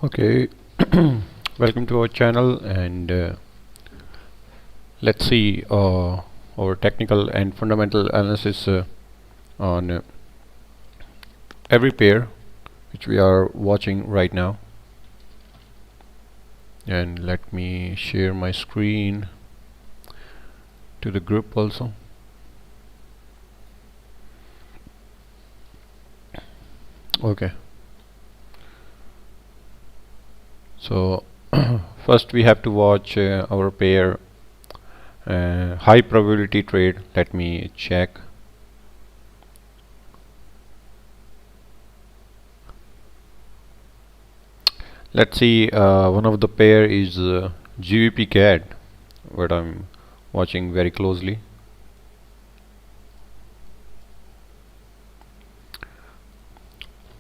Okay, welcome to our channel, and let's see our technical and fundamental analysis on every pair which we are watching right now. And let me share my screen to the group also. Okay, so first we have to watch our pair high probability trade. Let me check. Let's see, one of the pair is GBP CAD, what I'm watching very closely.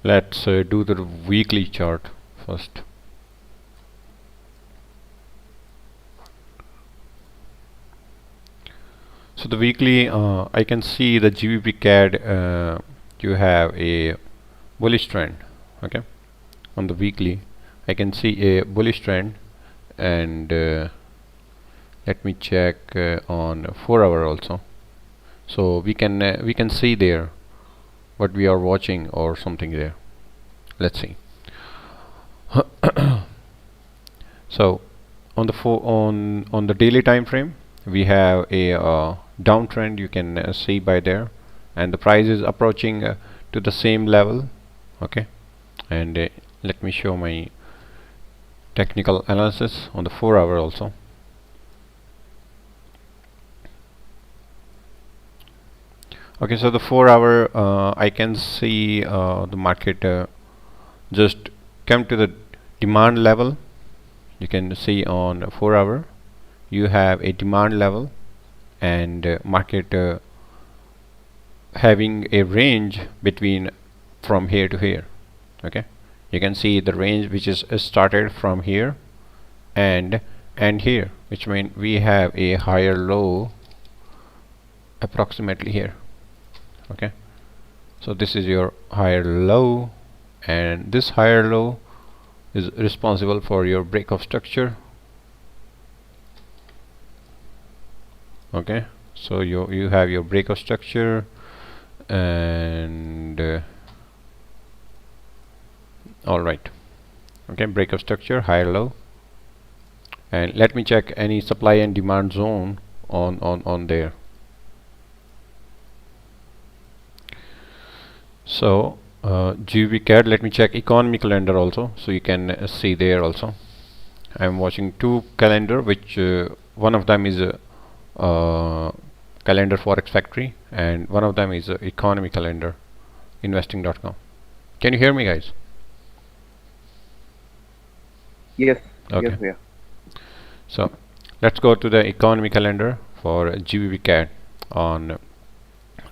Let's do the weekly chart first. So the weekly, I can see the GBP CAD, you have a bullish trend. Okay, on the weekly I can see a bullish trend, and let me check on 4-hour also. So we can see there what we are watching or something there. Let's see. So on the on the daily time frame, we have a downtrend. You can see by there, and the price is approaching to the same level. Okay, and let me show my technical analysis on the 4-hour also. Okay, so the 4-hour, I can see the market just come to the demand level. You can see on 4-hour you have a demand level, and market having a range between from here to here. Okay, you can see the range which is started from here and here, which means we have a higher low approximately here. Okay, so this is your higher low, and this higher low is responsible for your break of structure. Okay, so you have your break of structure, and all right. Okay, break of structure, higher low, and let me check any supply and demand zone on there. So GBP CAD, let me check economy calendar also, so you can see there also. I'm watching two calendar, which one of them is calendar Forex Factory, and one of them is economy calendar investing.com. Can you hear me, guys? Yes. Okay. Yes, yeah. So let's go to the economy calendar for GBP CAD on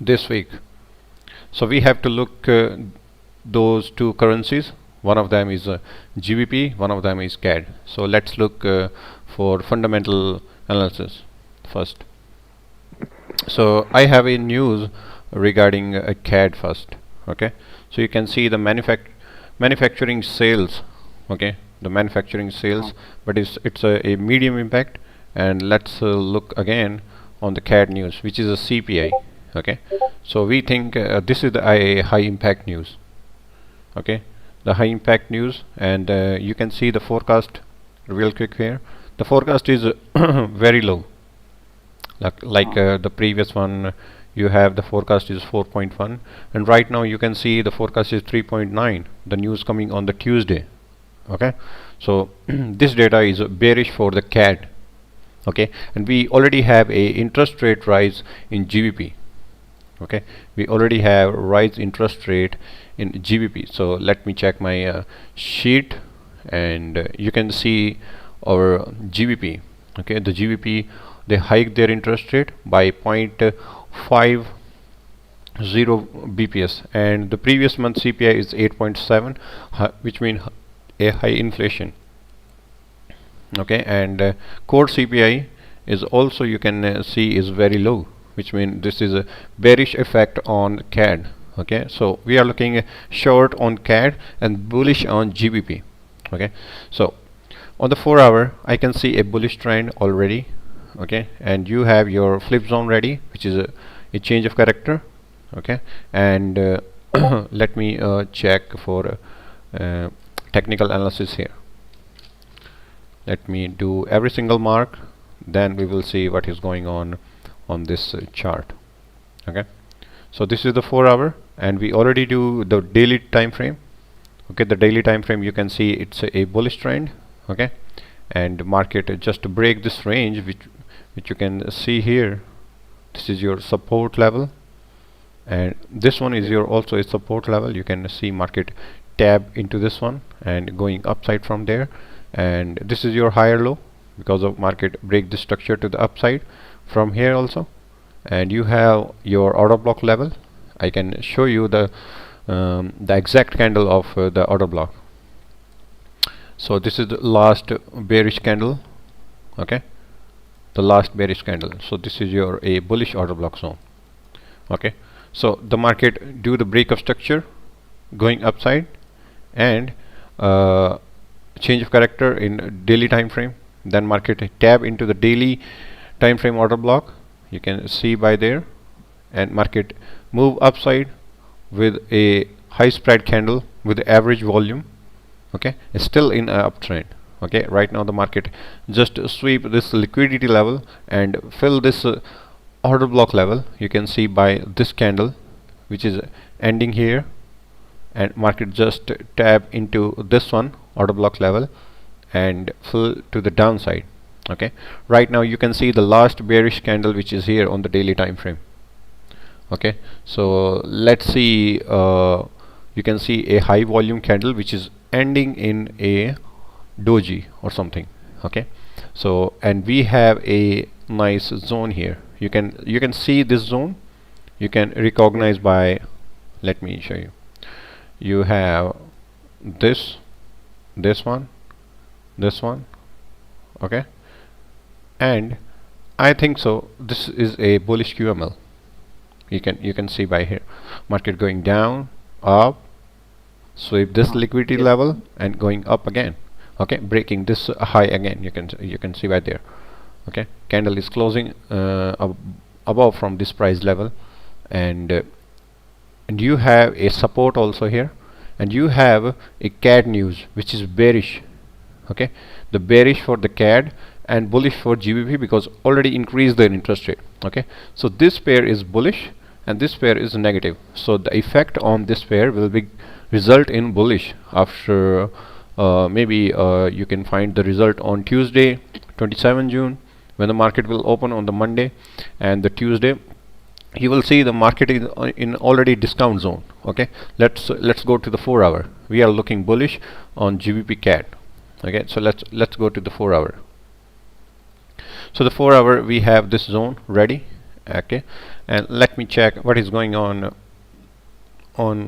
this week. So we have to look those two currencies. One of them is GBP, one of them is CAD. So let's look for fundamental analysis first. So I have a news regarding CAD first. Okay, so you can see the manufacturing sales. Okay, the manufacturing sales, but it's a medium impact. And let's look again on the CAD news, which is a CPI. Okay, so we think this is a high impact news. Okay, the high impact news, and you can see the forecast real quick here. The forecast is very low, like the previous one. You have the forecast is 4.1, and right now you can see the forecast is 3.9. the news coming on the Tuesday. Okay, so this data is bearish for the CAD. Okay, and we already have a interest rate rise in GBP. Okay, we already have rise interest rate in GBP. So let me check my sheet, and you can see our GBP. Okay, the GBP, they hiked their interest rate by 0.50 BPS, and the previous month CPI is 8.7, which means a high inflation. Okay, and core CPI is also, you can see, is very low, which means this is a bearish effect on CAD. Okay, so we are looking short on CAD and bullish on GBP. Okay, so on the 4-hour I can see a bullish trend already. Okay, and you have your flip zone ready, which is a change of character. Okay, and let me check for technical analysis here. Let me do every single mark, then we will see what is going on this chart. Okay, so this is the 4-hour, and we already do the daily time frame. Okay, the daily time frame, you can see it's a bullish trend. Okay, and market just to break this range, which you can see here. This is your support level, and this one is your also a support level. You can see market tab into this one and going upside from there, and this is your higher low because of market break the structure to the upside from here also. And you have your order block level. I can show you the exact candle of the order block. So this is the last bearish candle. Okay, the last bearish candle. So this is your a bullish order block zone. Okay, so the market do the break of structure going upside, and change of character in daily time frame, then market tab into the daily time frame order block, you can see by there, and market move upside with a high spread candle with average volume. Okay, it's still in a uptrend. Okay, right now the market just sweep this liquidity level and fill this order block level. You can see by this candle, which is ending here, and market just tab into this one order block level and fill to the downside. Okay, right now you can see the last bearish candle, which is here on the daily time frame. Okay, so let's see, you can see a high volume candle which is ending in a doji or something. Okay, so and we have a nice zone here. You can see this zone, you can recognize by, let me show you. You have this one, okay, and I think so this is a bullish QML. You can see by here market going down, up, sweep this liquidity level and going up again. Okay, breaking this high again. You can see right there. Okay, candle is closing above from this price level, and you have a support also here, and you have a CAD news which is bearish. Okay, the bearish for the CAD and bullish for GBP because already increased their interest rate. Okay, so this pair is bullish and this pair is negative, so the effect on this pair will be result in bullish after maybe you can find the result on Tuesday 27 June when the market will open on the Monday, and the Tuesday you will see the market is in already discount zone. Okay, let's go to the 4-hour. We are looking bullish on GBP CAD. Okay, so let's go to the 4-hour. So the 4-hour we have this zone ready. Okay, and let me check what is going on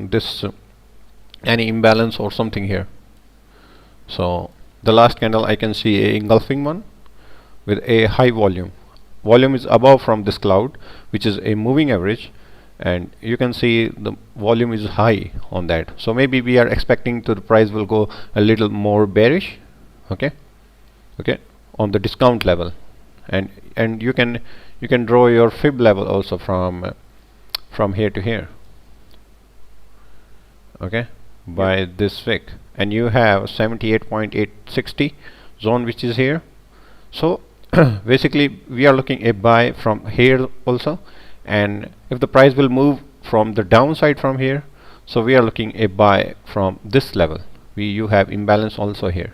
this any imbalance or something here. So the last candle I can see a engulfing one with a high volume. Volume is above from this cloud, which is a moving average, and you can see the volume is high on that. So maybe we are expecting to the price will go a little more bearish. Okay, on the discount level, and you can draw your fib level also from here to here. Okay, by this wick, and you have 78.860 zone which is here. So basically we are looking a buy from here also, and if the price will move from the downside from here, so we are looking a buy from this level. You have imbalance also here.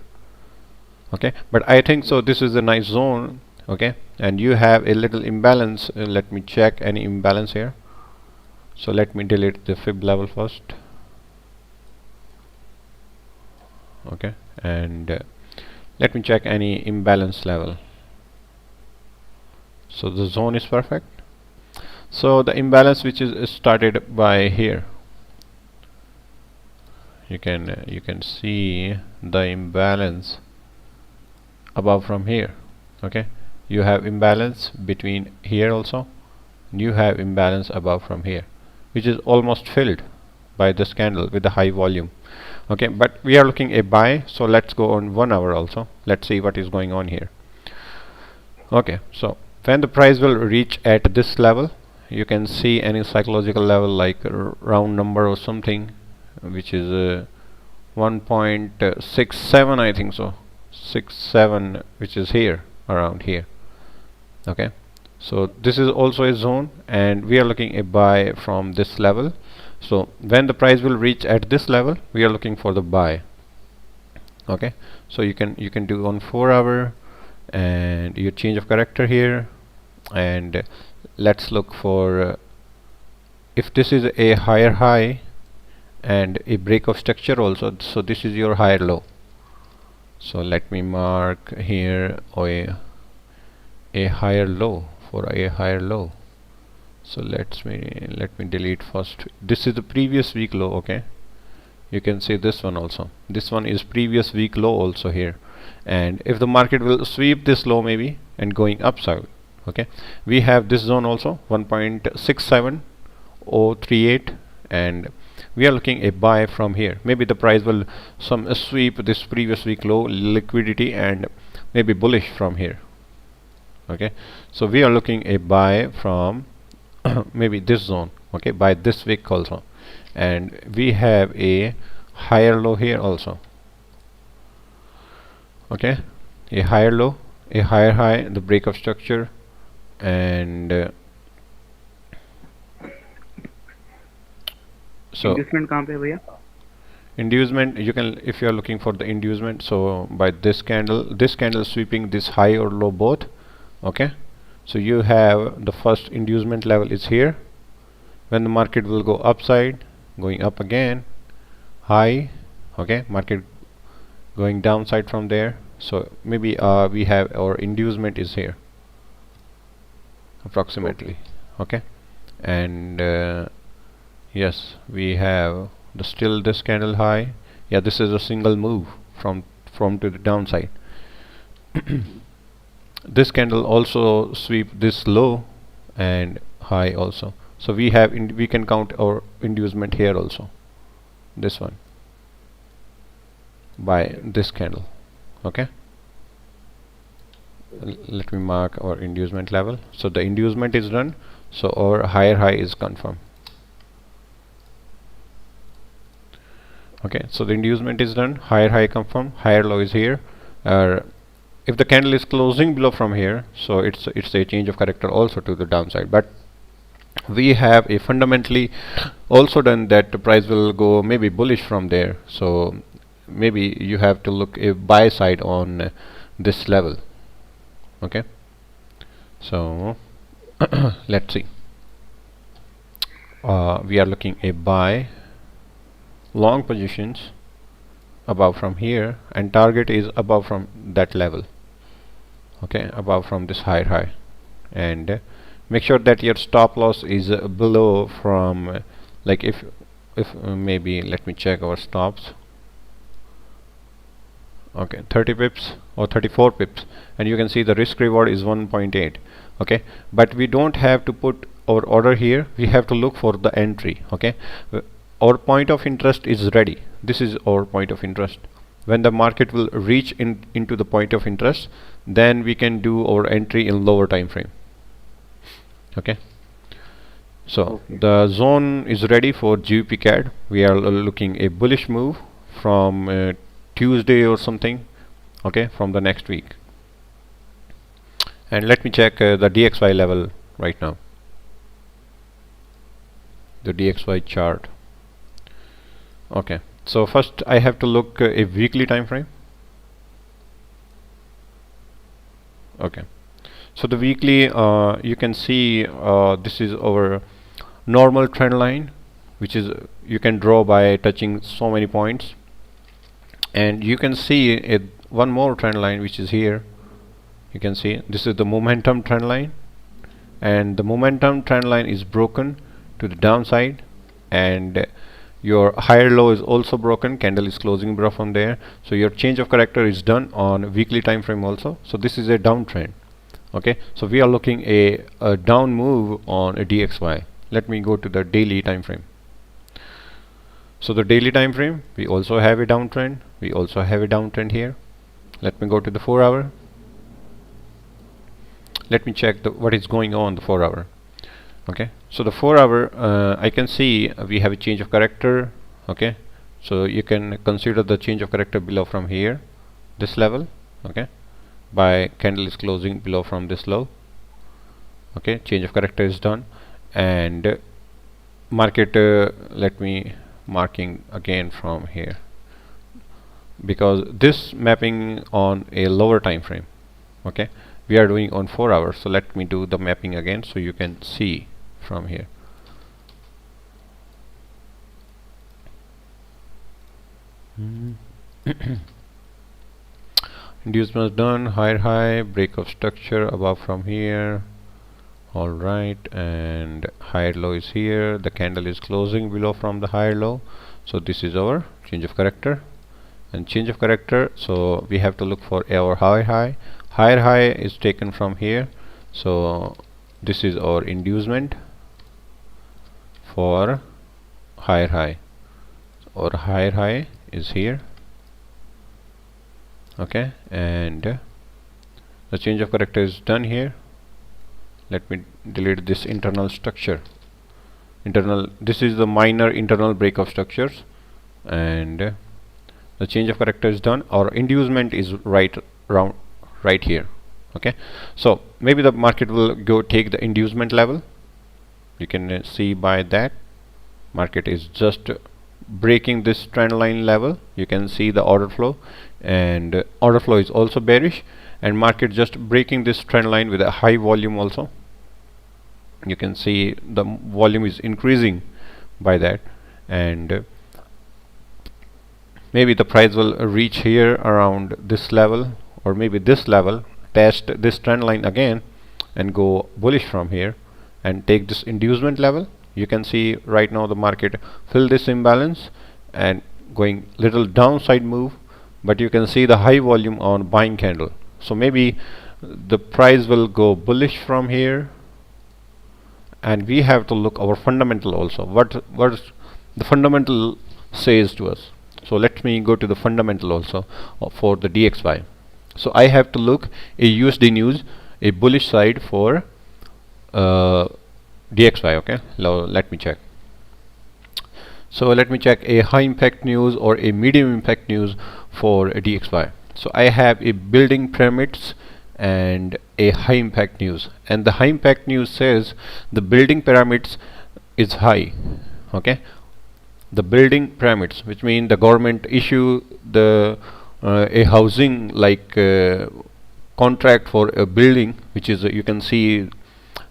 Okay, but I think so this is a nice zone. Okay, and you have a little imbalance. Let me check any imbalance here. So let me delete the fib level first. Okay, and let me check any imbalance level. So the zone is perfect. So the imbalance which is started by here, you can see the imbalance above from here. Okay, you have imbalance between here also, and you have imbalance above from here, which is almost filled by this candle with the high volume. Okay, but we are looking a buy, so let's go on 1 hour also. Let's see what is going on here. Okay, so when the price will reach at this level, you can see any psychological level like a round number or something, which is 1.67, I think so, 67, which is here, around here. Okay, so this is also a zone, and we are looking a buy from this level. So when the price will reach at this level, we are looking for the buy. Okay, so you can do on 4 hour, and your change of character here, and let's look for if this is a higher high and a break of structure also, so this is your higher low. So let me mark here a higher low, for a higher low. So let me delete first. This is the previous week low. Okay, you can see this one also. This one is previous week low also here, and if the market will sweep this low maybe and going upside, okay, we have this zone also 1.67038, and we are looking a buy from here. Maybe the price will sweep this previous week low liquidity and maybe bullish from here. Okay, so we are looking a buy from maybe this zone, okay, by this week also, and we have a higher low here also. Okay, a higher low, a higher high, the break of structure, and so inducement कहाँ पे है भैया? Inducement, you can, if you are looking for the inducement, so by this candle sweeping this high or low both. Okay, so you have the first inducement level is here. When the market will go upside, going up again, high. Okay, market going downside from there, so maybe we have our inducement is here approximately. Okay, and yes, we have the still this candle high. Yeah, this is a single move from to the downside. This candle also sweep this low and high also, so we have we can count our inducement here also, this one, by this candle. Okay, let me mark our inducement level. So the inducement is done, so our higher high is confirmed. Okay, so the inducement is done, higher high confirmed, higher low is here. If the candle is closing below from here, so it's a change of character also to the downside, but we have a fundamentally also done that the price will go maybe bullish from there, so maybe you have to look a buy side on this level. Okay, so let's see, we are looking a buy long positions above from here, and target is above from that level. Okay, above from this higher high, and make sure that your stop loss is below from like if maybe let me check our stops. Okay, 30 pips or 34 pips, and you can see the risk reward is 1.8. okay, but we don't have to put our order here, we have to look for the entry. Okay, our point of interest is ready. This is our point of interest. When the market will reach into the point of interest, then we can do our entry in lower time frame. Okay, so the zone is ready for GBP CAD. We are looking a bullish move from Tuesday or something. Okay, from the next week. And let me check the DXY level right now, the DXY chart. Okay, so first I have to look a weekly time frame. Okay, so the weekly, you can see this is our normal trend line, which is you can draw by touching so many points, and you can see one more trend line which is here. You can see this is the momentum trend line, and the momentum trend line is broken to the downside, and your higher low is also broken, candle is closing below from there, so your change of character is done on weekly time frame also. So this is a downtrend. Okay, so we are looking a down move on a DXY. Let me go to the daily time frame. So the daily time frame, we also have a downtrend. We also have a downtrend here. Let me go to the 4-hour. Let me check what is going on the 4-hour. Okay, so the 4-hour, I can see we have a change of character. Okay, so you can consider the change of character below from here, this level. Okay, by candle is closing below from this low. Okay, change of character is done, and market, let me marking again from here, because this mapping on a lower time frame. Okay, we are doing on 4 hours, so let me do the mapping again so you can see from here. Inducement done, higher high, break of structure above from here. Alright, and higher low is here. The candle is closing below from the higher low, so this is our change of character. And change of character, so we have to look for our higher high. Higher high is taken from here, so this is our inducement for higher high. Or higher high is here. Okay, and the change of character is done here. Let me delete this internal structure. This is the minor internal break of structures, and the change of character is done. Our inducement is right here. Okay, so maybe the market will go take the inducement level. You can see by that market is just breaking this trend line level. You can see the order flow, and order flow is also bearish, and market just breaking this trend line with a high volume also. You can see the volume is increasing by that, and maybe the price will reach here around this level, or maybe this level, test this trend line again and go bullish from here and take this inducement level. You can see right now the market fill this imbalance and going little downside move, but you can see the high volume on buying candle. So maybe the price will go bullish from here, and we have to look our fundamental also. What the fundamental says to us. So let me go to the fundamental also for the DXY. So I have to look a USD news, a bullish side for DXY. Okay, let me check. So let me check a high impact news or a medium impact news for a DXY. So I have a building pyramids and a high impact news, and the high impact news says the building pyramids is high. Okay, the building pyramids, which mean the government issue the a housing like contract for a building, which is you can see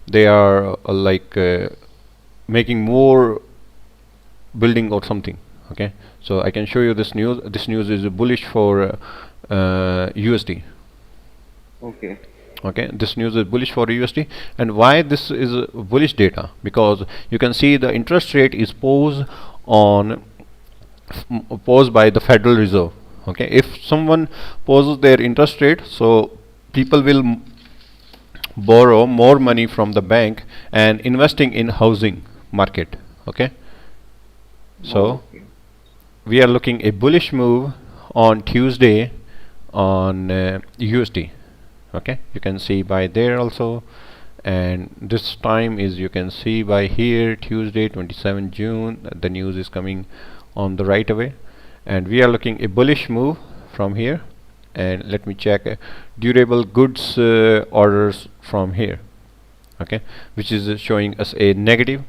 they are like making more building or something. Okay, so I can show you this news. This news is bullish for USD. Okay. Okay, this news is bullish for USD. And why this is bullish data? Because you can see the interest rate is posed by the Federal Reserve. Okay, if someone poses their interest rate, so people will borrow more money from the bank and investing in housing market. Okay, so we are looking a bullish move on Tuesday on USD. Okay, you can see by there also, and this time is you can see by here Tuesday 27 June the news is coming on the right away, and we are looking a bullish move from here. And let me check durable goods orders from here. Okay, which is showing us a negative.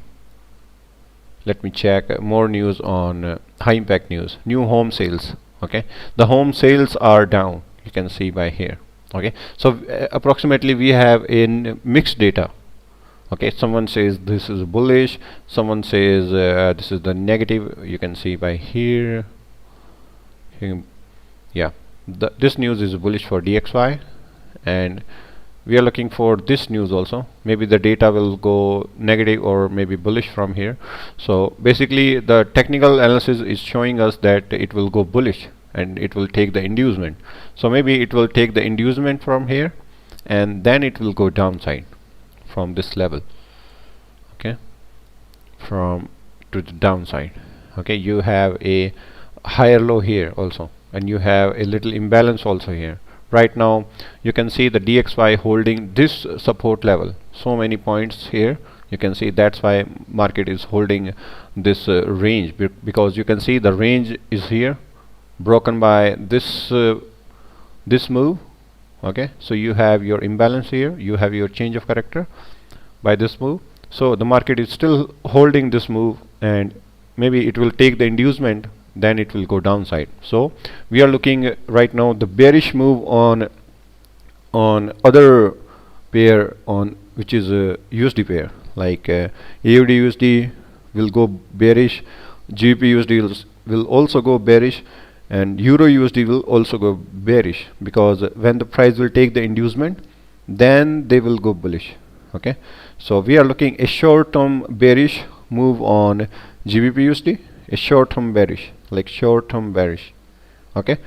Let me check more news on high impact news, new home sales. Okay, the home sales are down, you can see by here. Okay, so approximately we have in mixed data. Okay, someone says this is bullish, someone says this is the negative. You can see by here. Yeah, this news is bullish for DXY, and we are looking for this news also. Maybe the data will go negative or maybe bullish from here. So basically the technical analysis is showing us that it will go bullish and it will take the inducement. So maybe it will take the inducement from here, and then it will go downside from this level. Okay, from to the downside. Okay, you have a higher low here also, and you have a little imbalance also here. Right now you can see the DXY holding this support level, so many points here. You can see that's why market is holding this range, because you can see the range is here, broken by this move. Okay, so you have your imbalance here, you have your change of character by this move. So the market is still holding this move, and maybe it will take the inducement, then it will go downside. So we are looking right now the bearish move on other pair, on which is a USD pair, like AUD USD will go bearish, GBP USD will also go bearish, and Euro USD will also go bearish, because when the price will take the inducement, then they will go bullish. Okay, so we are looking a short-term bearish move on GBP USD, a short-term bearish, like short-term bearish. Okay,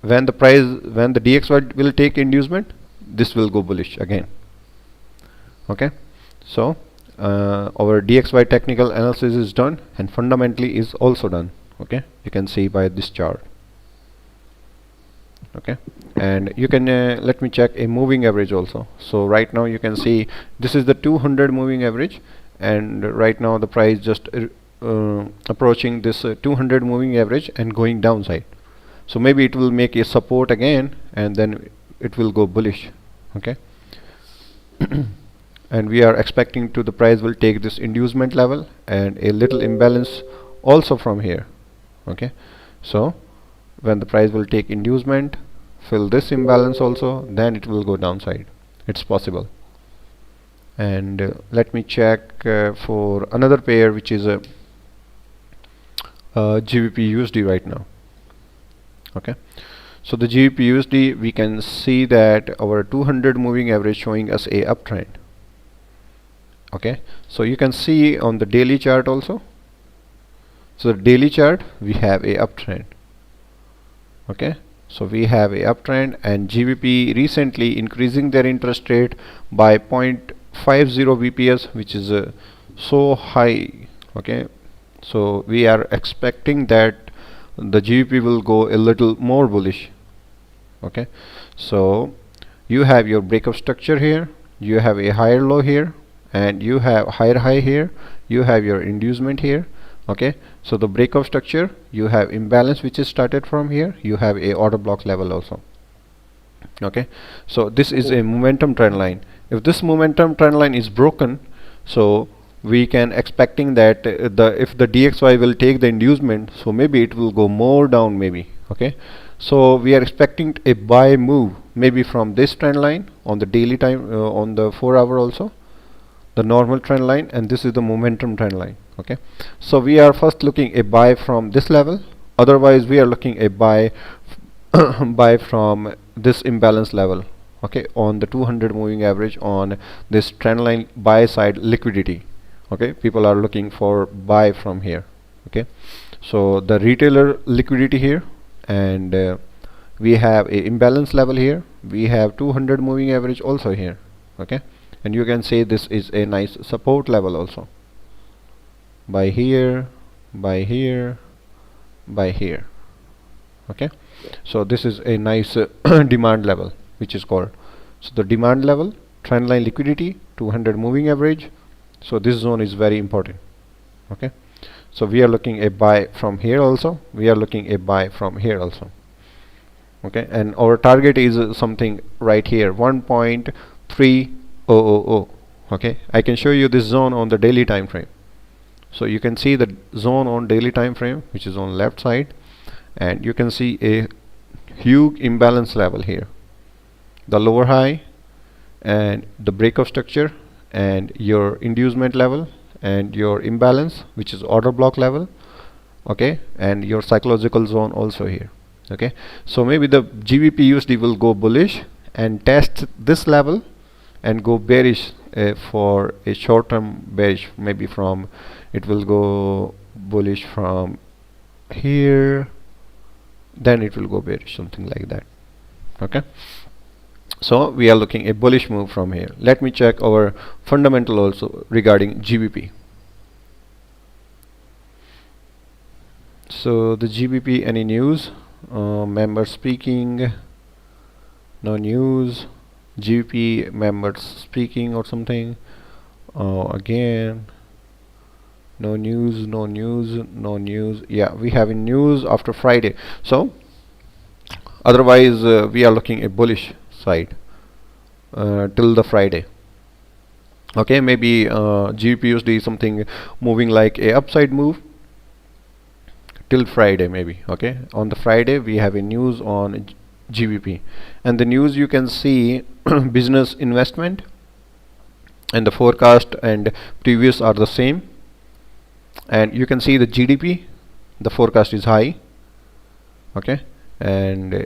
when the DXY will take inducement, this will go bullish again. Okay, so our DXY technical analysis is done, and fundamentally is also done. Okay, you can see by this chart. Okay, and you can let me check a moving average also. So right now you can see this is the 200 moving average, and right now the price just approaching this 200 moving average and going downside. So maybe it will make a support again, and then it will go bullish. Okay, and we are expecting to the price will take this inducement level and a little imbalance also from here. Okay, so when the price will take inducement, fill this imbalance also, then it will go downside. It's possible. And let me check for another pair, which is a GBP USD right now. Okay, so the GBP USD, we can see that our 200 moving average showing us a uptrend. Okay, so you can see on the daily chart also. So the daily chart, we have a uptrend. Okay, so we have a uptrend, and GBP recently increasing their interest rate by 0.50 BPS, which is so high. Okay, so we are expecting that the GBP will go a little more bullish. Okay, so you have your breakup structure here, you have a higher low here, and you have higher high here, you have your inducement here. Okay, so the breakup structure, you have imbalance which is started from here, you have a order block level also. Okay, so this is a momentum trend line. If this momentum trend line is broken, so we can expecting that if the DXY will take the inducement, so maybe it will go more down maybe. Okay, so we are expecting a buy move maybe from this trend line on the daily time, on the 4-hour also, the normal trend line, and this is the momentum trend line. Okay, so we are first looking a buy from this level, otherwise we are looking a buy buy from this imbalance level. Okay, on the 200 moving average on this trend line buy side liquidity. Okay, people are looking for buy from here. Okay, so the retailer liquidity here, and we have a imbalance level here, we have 200 moving average also here. Okay, and you can say this is a nice support level also, by here, by here, by here. Okay, so this is a nice demand level, which is called, so the demand level, trend line liquidity, 200 moving average. So this zone is very important. Okay, so we are looking a buy from here also, we are looking a buy from here also. Okay, and our target is something right here, 1.3000. Okay, I can show you this zone on the daily time frame. So you can see the zone on daily time frame, which is on left side, and you can see a huge imbalance level here, the lower high and the breakup structure and your inducement level and your imbalance, which is order block level. Okay, and your psychological zone also here. Okay, so maybe the GBP USD will go bullish and test this level and go bearish for a short term bearish, maybe from, it will go bullish from here, then it will go bearish, something like that. Okay, so we are looking a bullish move from here. Let me check our fundamental also regarding GBP. So the GBP, any news? Members speaking, no news. GBP members speaking or something. Again, no news, no news, no news. Yeah, we have in news after Friday. So otherwise, we are looking a bullish side till the Friday. Okay, maybe GBP something moving like a upside move till Friday maybe. Okay, on the Friday we have a news on GBP, and the news you can see business investment, and the forecast and previous are the same, and you can see the GDP, the forecast is high. Okay, and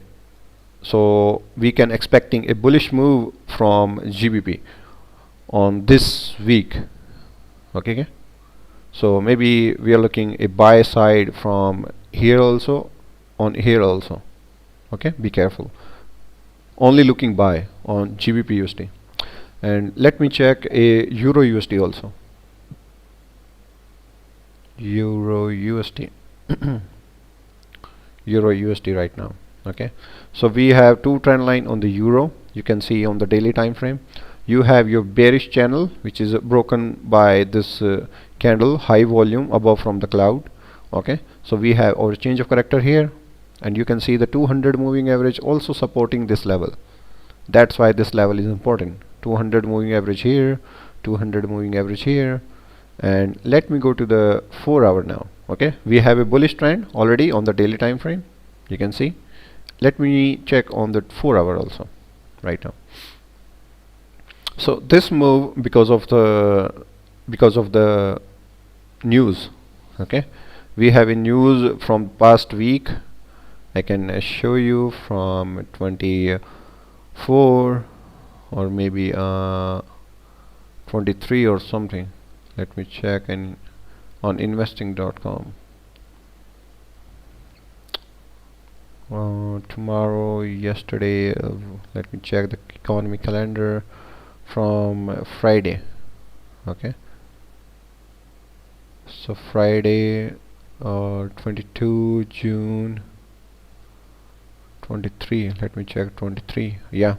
so we can expecting a bullish move from GBP on this week. Okay, so maybe we are looking a buy side from here also, on here also. Okay, be careful, only looking buy on GBP USD. And let me check a Euro USD also. Euro USD Euro USD right now. Okay, so we have two trend line on the euro. You can see on the daily time frame you have your bearish channel, which is broken by this candle high volume above from the cloud. Okay, so we have our change of character here, and you can see the 200 moving average also supporting this level. That's why this level is important. 200 moving average here, 200 moving average here. And let me go to the 4-hour now. Okay, we have a bullish trend already on the daily time frame, you can see. Let me check on the 4-hour also right now. So this move because of the news. Okay, we have a news from past week. I can show you from 24 or maybe 23 or something. Let me check on investing.com. Tomorrow, yesterday, let me check the economy calendar from Friday. Okay, so Friday, 22 June 23. Let me check 23. Yeah,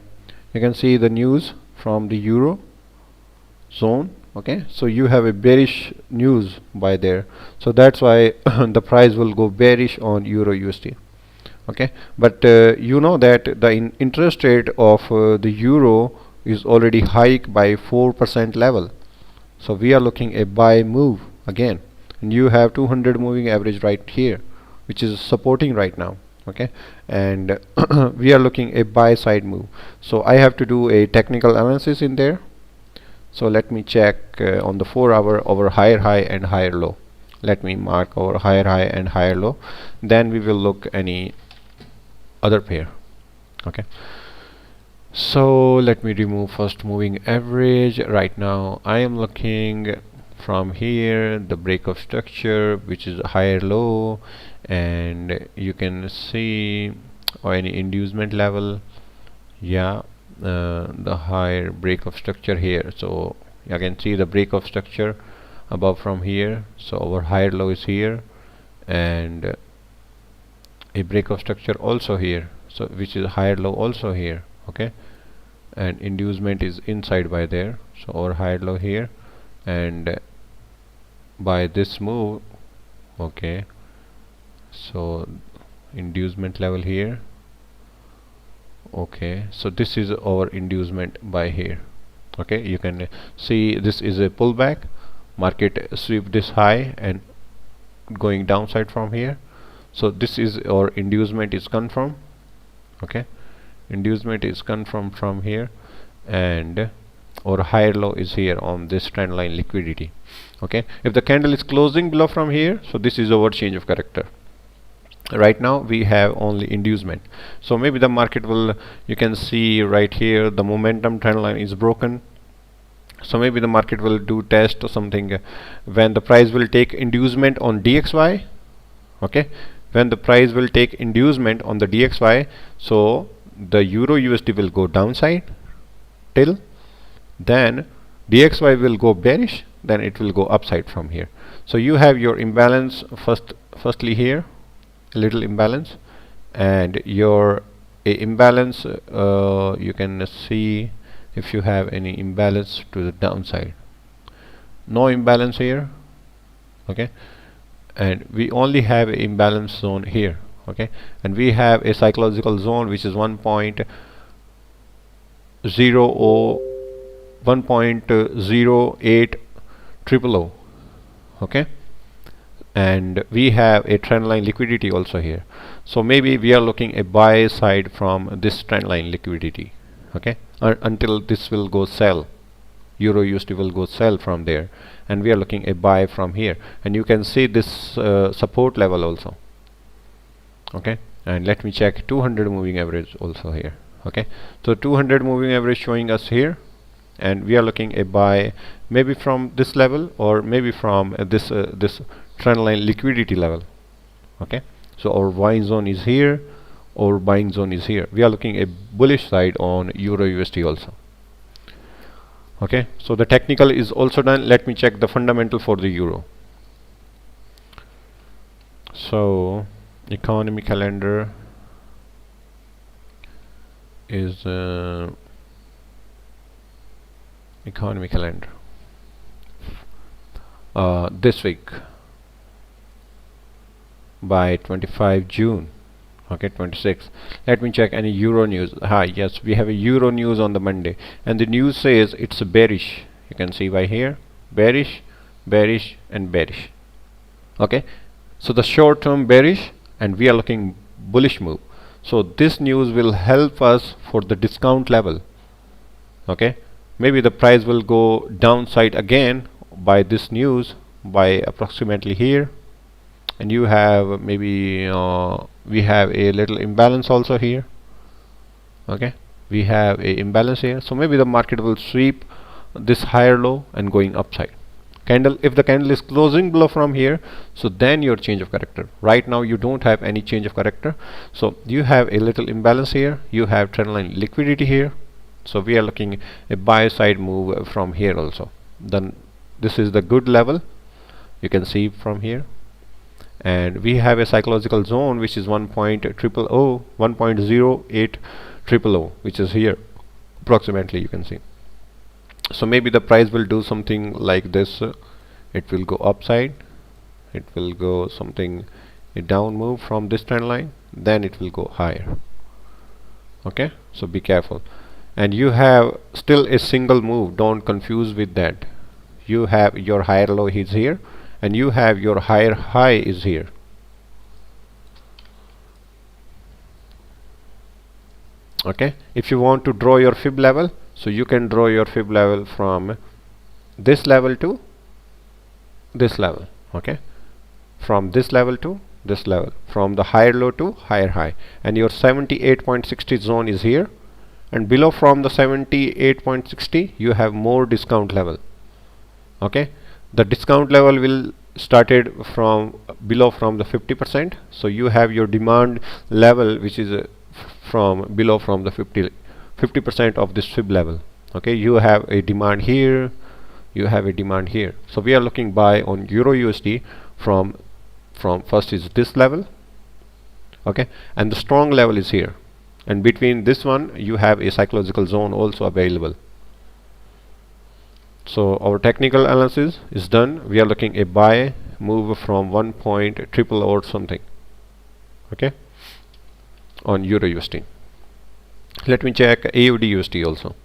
you can see the news from the euro zone. Okay, so you have a bearish news by there, so that's why the price will go bearish on euro USD. Okay, but you know that the interest rate of the euro is already hiked by 4% level, so we are looking a buy move again, and you have 200 moving average right here, which is supporting right now. Okay, and we are looking a buy side move, so I have to do a technical analysis in there. So let me check on the 4-hour over higher high and higher low. Let me mark over higher high and higher low, then we will look any other pair. Okay, so let me remove first moving average. Right now I am looking from here the break of structure, which is higher low, and you can see or any inducement level. Yeah, the higher break of structure here, so you can see the break of structure above from here. So our higher low is here, and a break of structure also here, so which is higher low also here. Okay, and inducement is inside by there, so our higher low here, and by this move. Okay, so inducement level here. Okay, so this is our inducement by here. Okay, you can see this is a pullback. Market sweep this high and going downside from here, so this is our inducement is confirmed. Okay, inducement is confirmed from here, and our higher low is here on this trend line liquidity. Okay, if the candle is closing below from here, so this is our change of character. Right now we have only inducement, so maybe the market will, you can see right here the momentum trend line is broken, so maybe the market will do test or something when the price will take inducement on DXY. Okay, when the price will take inducement on the DXY, so the euro USD will go downside till then DXY will go bearish, then it will go upside from here. So you have your imbalance firstly here. a little imbalance, and your imbalance, you can see if you have any imbalance to the downside. No imbalance here, okay, and we only have a imbalance zone here, okay, and we have a psychological zone which is 1.0 1.08 triple O, okay, and we have a trend line liquidity also here. So maybe we are looking a buy side from this trend line liquidity, okay, until this will go sell. Euro USD will go sell from there, and we are looking a buy from here, and you can see this support level also, okay. And let me check 200 moving average also here, okay. So 200 moving average showing us here, and we are looking a buy maybe from this level, or maybe from this trend line liquidity level, okay. So our buying zone is here, our buying zone is here. We are looking a bullish side on Euro USD also, okay. So the technical is also done. Let me check the fundamental for the euro. So economy calendar is economy calendar this week by 25 June, okay, 26. Let me check any euro news. Yes, we have a euro news on the Monday, and the news says it's bearish. You can see by here, bearish, bearish, and bearish, okay. So the short term bearish, and we are looking bullish move. So this news will help us for the discount level, okay. Maybe the price will go downside again by this news by approximately here, and you have maybe we have a little imbalance also here, okay. We have a imbalance here, so maybe the market will sweep this higher low and going upside. Candle, if the candle is closing below from here, so then your change of character. Right now you don't have any change of character, so you have a little imbalance here, you have trend line liquidity here, so we are looking a buy side move from here also. Then this is the good level, you can see from here, and we have a psychological zone which is 1.08 triple O, which is here approximately, you can see. So maybe the price will do something like this. It will go upside, it will go something a down move from this trend line, then it will go higher, okay. So be careful, and you have still a single move, don't confuse with that. You have your higher low is here, and you have your higher high is here, okay. If you want to draw your fib level, so you can draw your fib level from this level to this level, okay, from this level to this level, from the higher low to higher high, and your 78.60 zone is here, and below from the 78.60 you have more discount level, okay. The discount level will started from below from the 50%, so you have your demand level which is from below from the 50% of this fib level, okay. You have a demand here, you have a demand here, so we are looking buy on Euro USD from first is this level, okay, and the strong level is here, and between this one you have a psychological zone also available. So our technical analysis is done. We are looking a buy move from 1.000 or something, okay, on Euro USD. Let me check AUD USD also,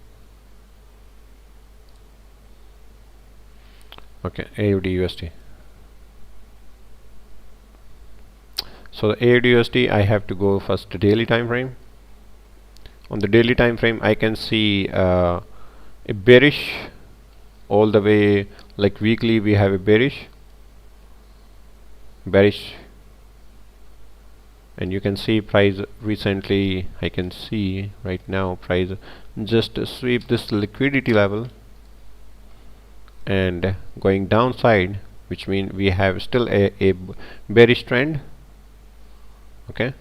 okay, AUD USD. So the AUD USD, I have to go first to daily time frame. On the daily time frame I can see a bearish all the way, like weekly we have a bearish, and you can see price recently, I can see right now price just sweep this liquidity level and going downside, which means we have still a bearish trend, okay.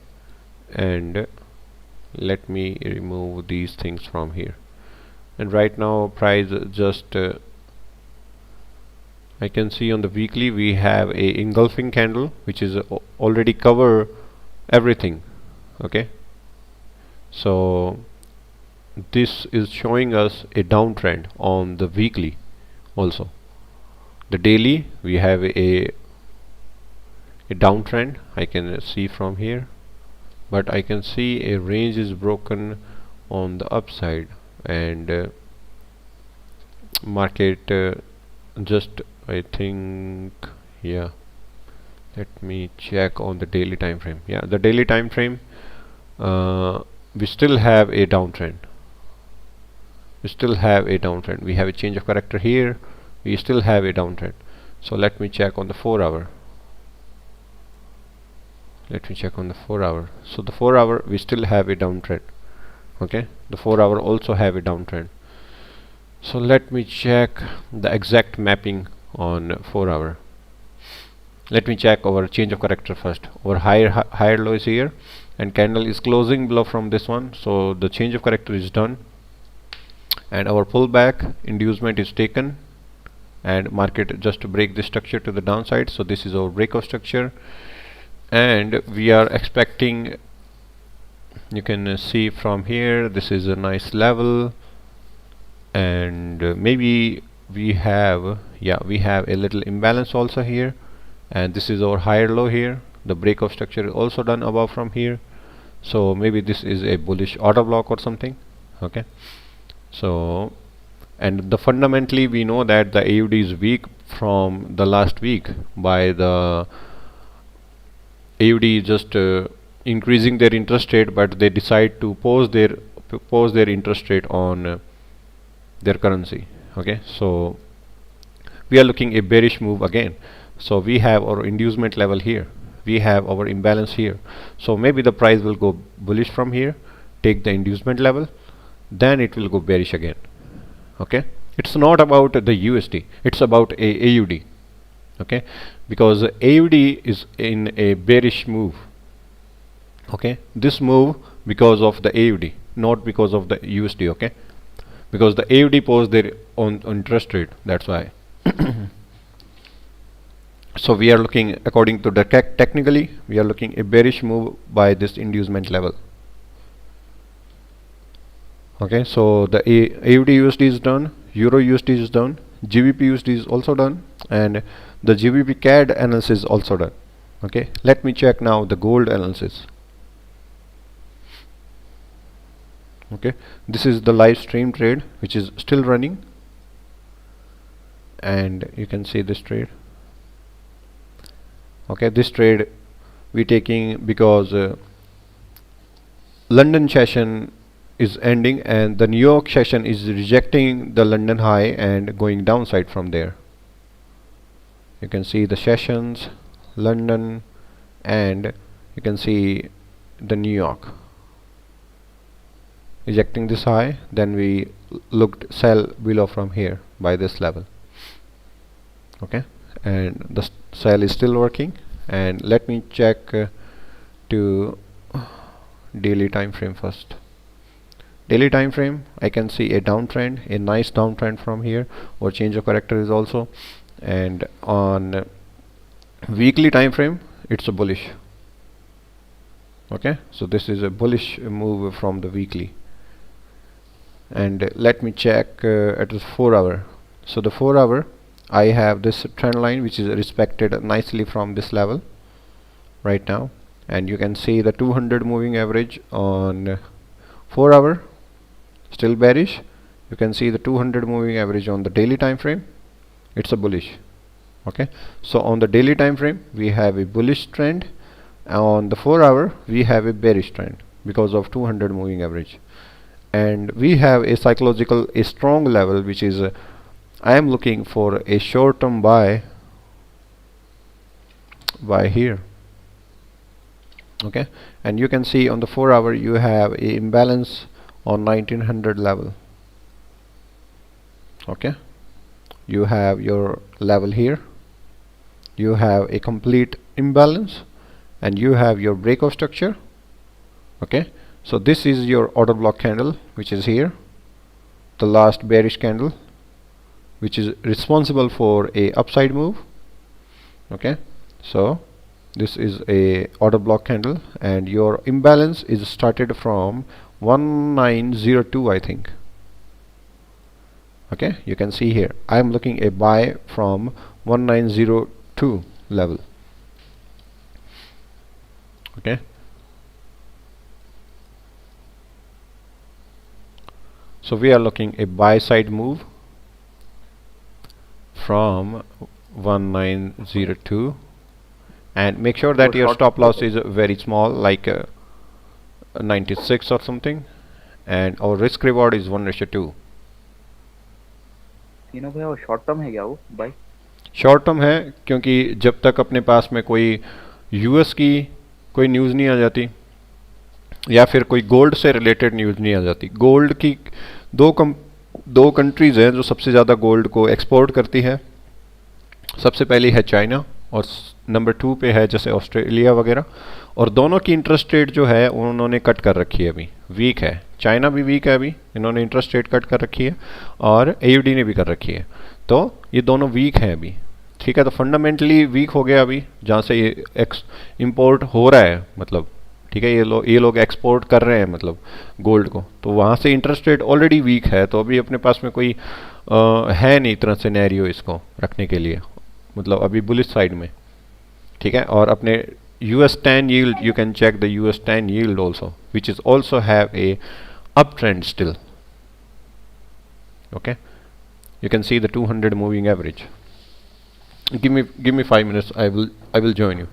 And let me remove these things from here, and right now price just I can see on the weekly we have a engulfing candle which is already cover everything. Okay, so this is showing us a downtrend on the weekly also. The daily we have a downtrend I can see from here, but I can see a range is broken on the upside, and market just I think, yeah, let me check on the daily time frame. Yeah, the daily time frame, we still have a downtrend. We have a change of character here. We still have a downtrend. So let me check on the 4 hour. So the 4 hour we still have a downtrend. Okay, the 4 hour also have a downtrend. So let me check the exact mapping on 4 hour. Let me check our change of character first. Our higher low is here, and candle is closing below from this one, so the change of character is done, and our pullback inducement is taken, and market just to break the structure to the downside. So this is our breakout structure, and we are expecting, you can see from here, this is a nice level, and maybe we have a little imbalance also here, and this is our higher low here. The breakout structure is also done above from here, so maybe this is a bullish order block or something. Okay, so, and the fundamentally we know that the AUD is weak from the last week. By the AUD just increasing their interest rate, but they decide to pause their interest rate on their currency. Okay, so we are looking a bearish move again. So we have our inducement level here, we have our imbalance here, so maybe the price will go bullish from here, take the inducement level, then it will go bearish again. Okay, it's not about the USD, it's about a AUD. Okay, because AUD is in a bearish move. Okay, this move because of the AUD, not because of the USD. Okay, because the AUD paused their own interest rate, that's why. So we are looking, according to the technically, we are looking a bearish move by this inducement level. Okay, so the AUD USD is done, Euro USD is done, GBP USD is also done, and the GBP CAD analysis is also done. Okay, let me check now the gold analysis. Okay, this is the live stream trade which is still running, and you can see this trade. Okay, this trade we taking because London session is ending and the New York session is rejecting the London high and going downside from there. You can see the sessions, London, and you can see the New York rejecting this high. Then we looked sell below from here by this level. Okay, and the sell is still working. And let me check to daily time frame first. Daily time frame, I can see a downtrend, a nice downtrend from here, or change of character is also, and on weekly time frame it's a bullish. Okay, so this is a bullish move from the weekly. And let me check at the 4 hour. So the 4 hour, I have this trend line which is respected nicely from this level right now, and you can see the 200 moving average on 4 hour still bearish. You can see the 200 moving average on the daily time frame, it's a bullish. Okay, so on the daily time frame we have a bullish trend, on the 4 hour we have a bearish trend because of 200 moving average, and we have a psychological, a strong level which is I am looking for a short-term buy here. Okay, and you can see on the 4 hour you have a imbalance on 1900 level. Okay, you have your level here, you have a complete imbalance, and you have your breakout structure. Okay, so this is your order block candle which is here, the last bearish candle which is responsible for a upside move. Okay, so This is a order block candle, and your imbalance is started from 1902, I think. Okay, you can see here I am looking a buy from 1902 level. Okay, so we are looking a buy side move from 1902, and make sure that वो your short stop loss is very small, like 96 or something, and our risk reward is 1:2. तीनों भैया वो short term है क्या वो bye? Short term है, क्योंकि जब तक अपने पास में कोई यूएस की कोई न्यूज़ नहीं आ जाती या फिर कोई गोल्ड से रिलेटेड न्यूज़ नहीं आ जाती। गोल्ड की दो कंट्रीज़ हैं जो सबसे ज़्यादा गोल्ड को एक्सपोर्ट करती है। सबसे पहली है चाइना और नंबर 2 पे है जैसे ऑस्ट्रेलिया वगैरह, और दोनों की इंटरेस्ट रेट जो है उन्होंने कट कर रखी है, अभी वीक है। चाइना भी वीक है, अभी इन्होंने इंटरेस्ट रेट कट कर रखी है, और एयूडी ने भी कर रखी है। तो ये दोनों वीक हैं अभी, ठीक है। तो फंडामेंटली वीक हो गया अभी, जहाँ से ये इम्पोर्ट हो रहा है, मतलब ठीक है, ये लोग एक्सपोर्ट कर रहे हैं मतलब गोल्ड को, तो वहाँ से इंटरेस्ट रेट ऑलरेडी वीक है। तो अभी अपने पास में कोई है नहीं इतना सिनेरियो इसको रखने के लिए, मतलब अभी बुलिश साइड में, ठीक है। और अपने US 10 yield, you can check the US 10 yield also, which is also have a uptrend still. Okay, you can see the 200 moving average. Give me 5 minutes, I will join you.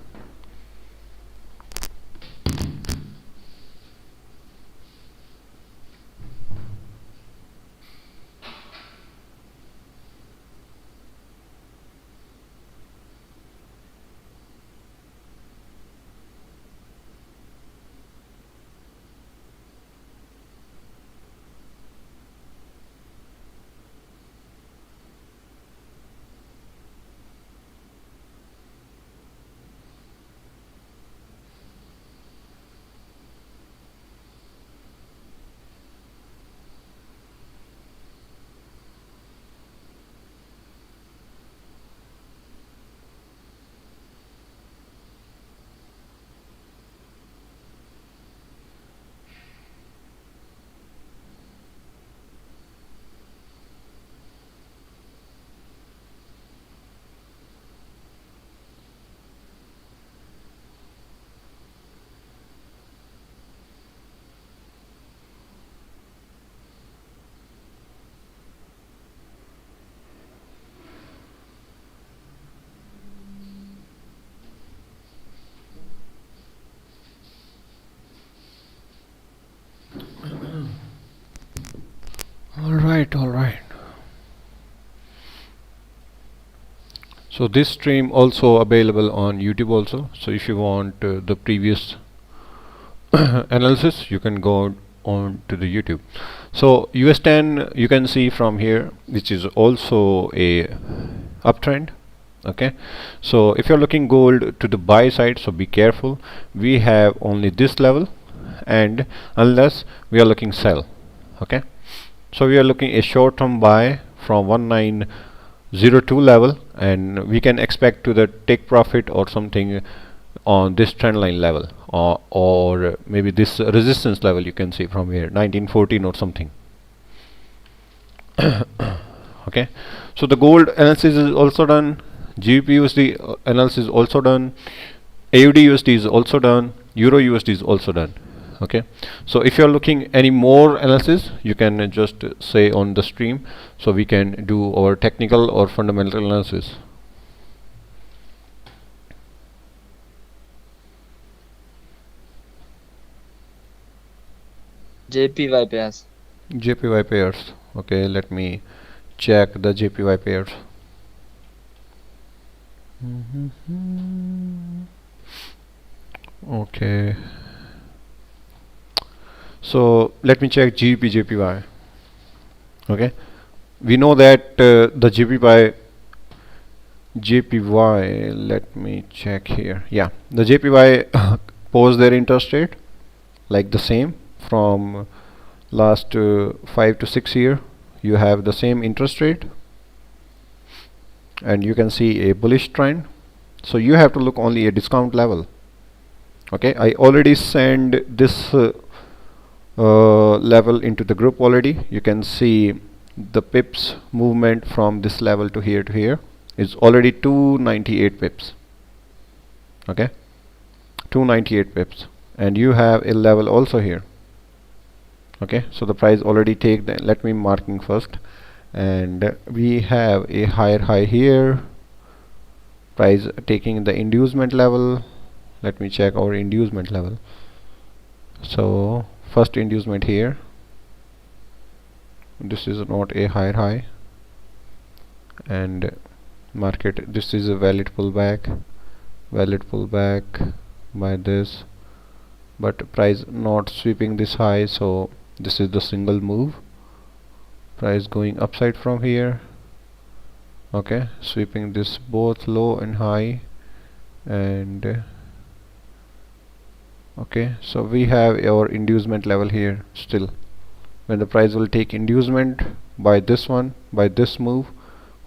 All right. So this stream also available on YouTube also. So if you want the previous analysis, you can go on to the YouTube. So US 10 you can see from here, which is also a uptrend. Okay, so if you're looking gold to the buy side, so be careful. We have only this level, and unless we are looking sell. Okay, so we are looking a short term buy from 1902 level, and we can expect to the take profit or something on this trend line level, or maybe this resistance level you can see from here, 1914 or something. Okay, so the gold analysis is also done, GBP USD analysis is also done, AUD USD is also done, Euro USD is also done. Okay, so if you are looking any more analysis, you can just say on the stream, so we can do our technical or fundamental analysis. JPY pairs. JPY pairs. Okay, let me check the JPY pairs. Okay, so let me check GBP JPY. Okay, we know that the JPY, let me check here. Yeah, the JPY pose their interest rate like the same from last 5 to 6 year. You have the same interest rate, and you can see a bullish trend. So you have to look only a discount level. Okay, I already send this level into the group already. You can see the pips movement from this level to here is already 298 pips. Okay, 298 pips, and you have a level also here. Okay, so the price already take the, let me marking first, and we have a higher high here, price taking the inducement level. Let me check our inducement level. So first inducement here, this is not a higher high, and market, this is a valid pullback by this, but price not sweeping this high, so this is the single move, price going upside from here. Okay, sweeping this both low and high, and okay, so we have our inducement level here still. When the price will take inducement by this one, by this move,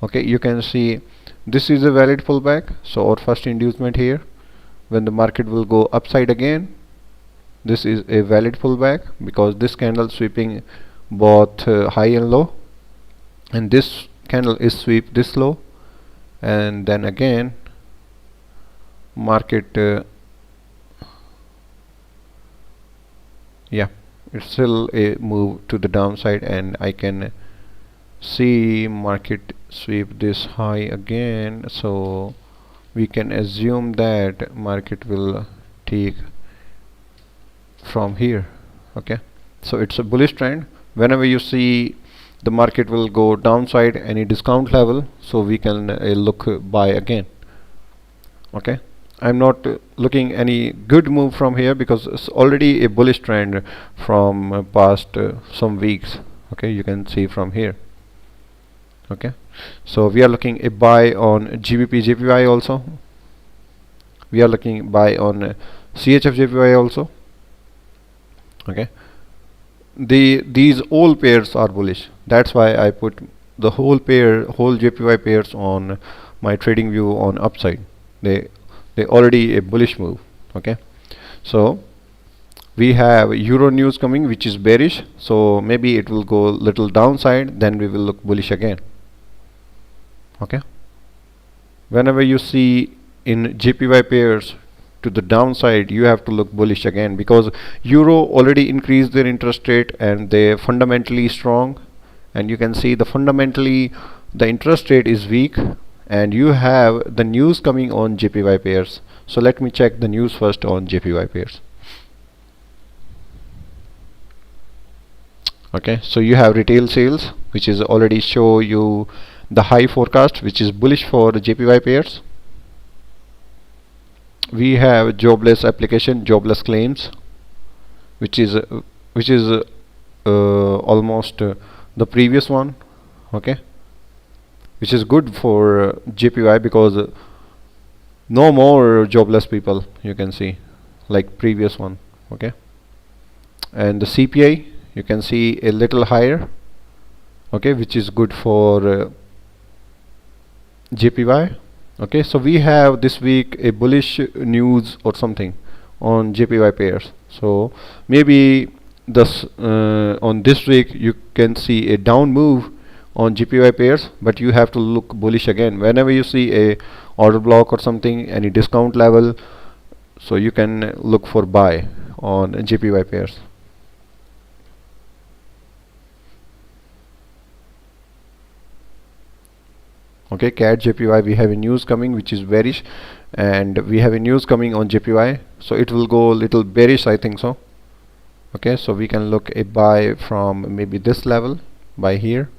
okay, you can see this is a valid pullback, so our first inducement here. When the market will go upside again, this is a valid pullback because this candle sweeping both high and low, and this candle is sweep this low, and then again market yeah, it's still a move to the downside, and I can see market sweep this high again, so we can assume that market will take from here. Okay, so it's a bullish trend. Whenever you see the market will go downside any discount level, so we can look buy again. Okay, I'm not looking any good move from here because it's already a bullish trend from past some weeks. Okay, you can see from here. Okay, so we are looking a buy on GBP JPY also. We are looking buy on CHF JPY also. Okay, these all pairs are bullish. That's why I put the whole JPY pairs on my trading view on upside. They already a bullish move. Okay, so we have euro news coming which is bearish, so maybe it will go little downside, then we will look bullish again. Okay, whenever you see in JPY pairs to the downside, you have to look bullish again because euro already increased their interest rate and they're fundamentally strong, and you can see the fundamentally the interest rate is weak, and you have the news coming on JPY pairs. So let me check the news first on JPY pairs. Okay, so you have retail sales which is already show you the high forecast which is bullish for the JPY pairs. We have jobless application, jobless claims, which is almost the previous one. Okay, which is good for JPY because no more jobless people, you can see, like previous one. Okay, and the CPI you can see a little higher. Okay, which is good for JPY. Okay, so we have this week a bullish news or something on JPY pairs, so maybe this on this week you can see a down move on JPY pairs, but you have to look bullish again whenever you see a order block or something, any discount level, so you can look for buy on JPY pairs. Okay, CAD JPY, we have a news coming which is bearish, and we have a news coming on JPY, so it will go little bearish, I think so. Okay, so we can look a buy from maybe this level, buy here,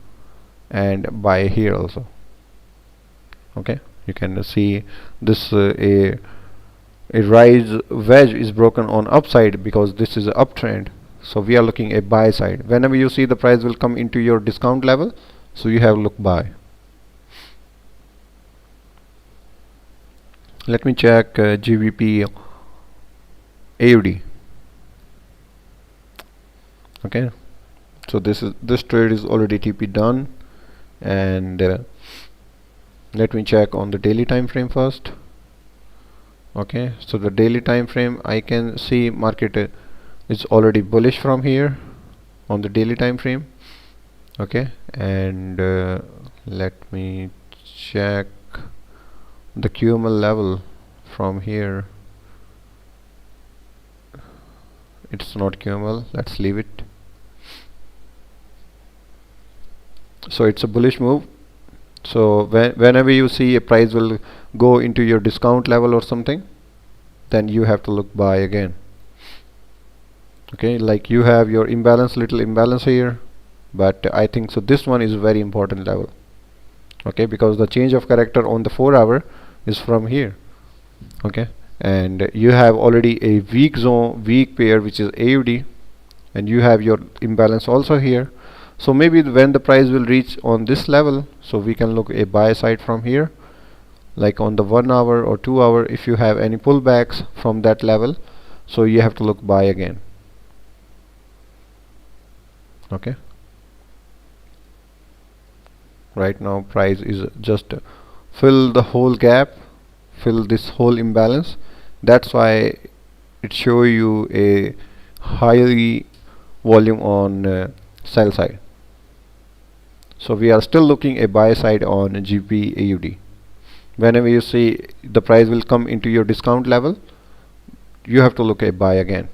and buy here also. Okay, you can see this a rise wedge is broken on upside because this is an uptrend, so we are looking a buy side. Whenever you see the price will come into your discount level, so you have look buy. Let me check GBP AUD. Okay, so this trade is already TP done, and let me check on the daily time frame first. Okay, so the daily time frame, I can see market is already bullish from here on the daily time frame. Okay, and let me check the QML level from here. It's not QML, let's leave it. So it's a bullish move. So whenever you see a price will go into your discount level or something, then you have to look buy again. Okay, like you have your little imbalance here, but I think so this one is very important level. Okay, because the change of character on the 4 hour is from here. Okay, and you have already a weak pair, which is AUD, and you have your imbalance also here. So maybe when the price will reach on this level, so we can look a buy side from here, like on the 1 hour or 2 hour. If you have any pullbacks from that level, so you have to look buy again. Okay, right now price is just fill the whole gap, fill this whole imbalance. That's why it show you a high volume on sell side. So we are still looking a buy side on GP AUD. Whenever you see the price will come into your discount level, you have to look a buy again.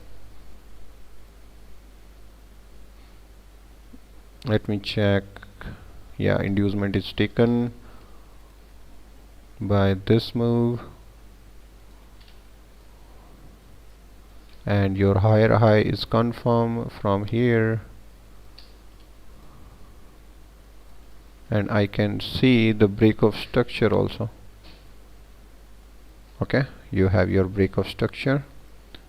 Let me check. Yeah, inducement is taken by this move, and your higher high is confirmed from here, and I can see the break of structure also. Okay, you have your break of structure,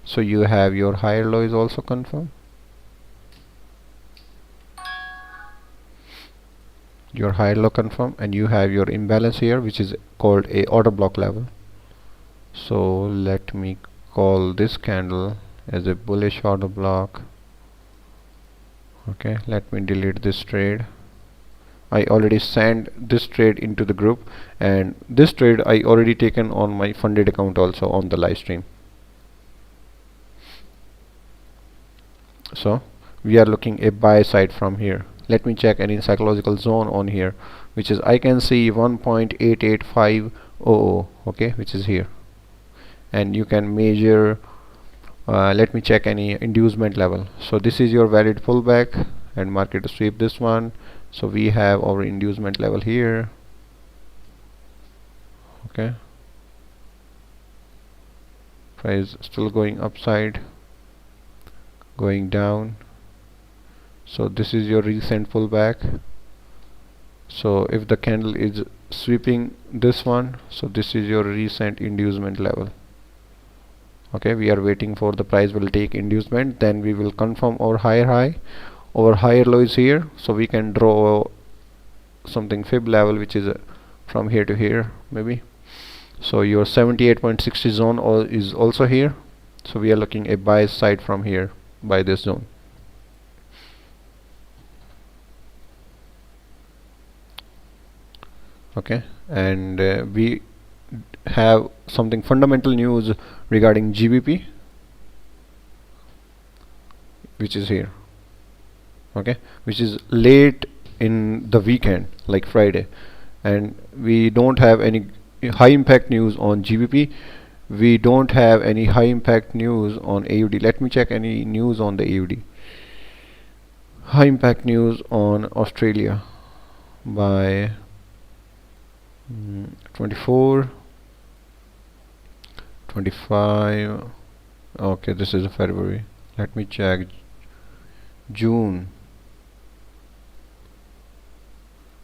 so you have your higher low is also confirmed, your higher low confirmed, and you have your imbalance here, which is called a order block level. So let me call this candle as a bullish order block. Okay, let me delete this trade. I already sent this trade into the group, and this trade I already taken on my funded account also on the live stream. So we are looking a buy side from here. Let me check any psychological zone on here, which is I can see 1.88500. okay, which is here, and you can measure. Let me check any inducement level. So this is your valid pullback, and market sweep this one. So we have our inducement level here. Okay, price still going upside, going down. So this is your recent pullback. So if the candle is sweeping this one, so this is your recent inducement level. Okay, we are waiting for the price will take inducement, then we will confirm our higher high. Our higher low is here, so we can draw something fib level, which is from here to here maybe. So your 78.60 zone is also here, so we are looking a buy side from here by this zone. Okay, and we have something fundamental news regarding GBP, which is here. Okay, which is late in the weekend, like Friday, and we don't have any high impact news on GBP. We don't have any high impact news on AUD. Let me check any news on the AUD. High impact news on Australia by 24, 25. Okay, this is February. Let me check June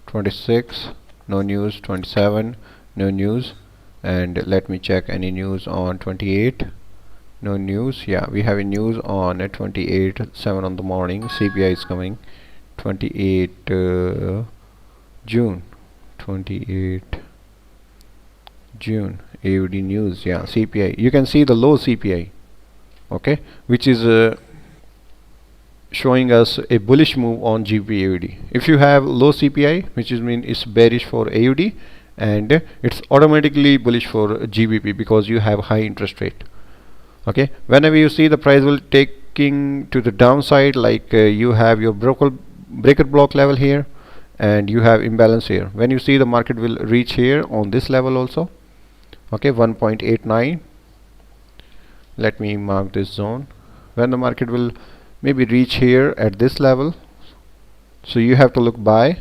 26, no news. 27, no news. And let me check any news on 28, no news. Yeah, we have a news on 28, 7 on the morning. CPI is coming 28 June, 28 June AUD news. Yeah, CPI, you can see the low CPI, okay, which is showing us a bullish move on GBP AUD. If you have low CPI, which is mean it's bearish for AUD, and it's automatically bullish for GBP because you have high interest rate. Okay, whenever you see the price will taking to the downside, like you have your breaker block level here, and you have imbalance here. When you see the market will reach here on this level also, okay, 1.89, let me mark this zone. When the market will maybe reach here at this level, so you have to look buy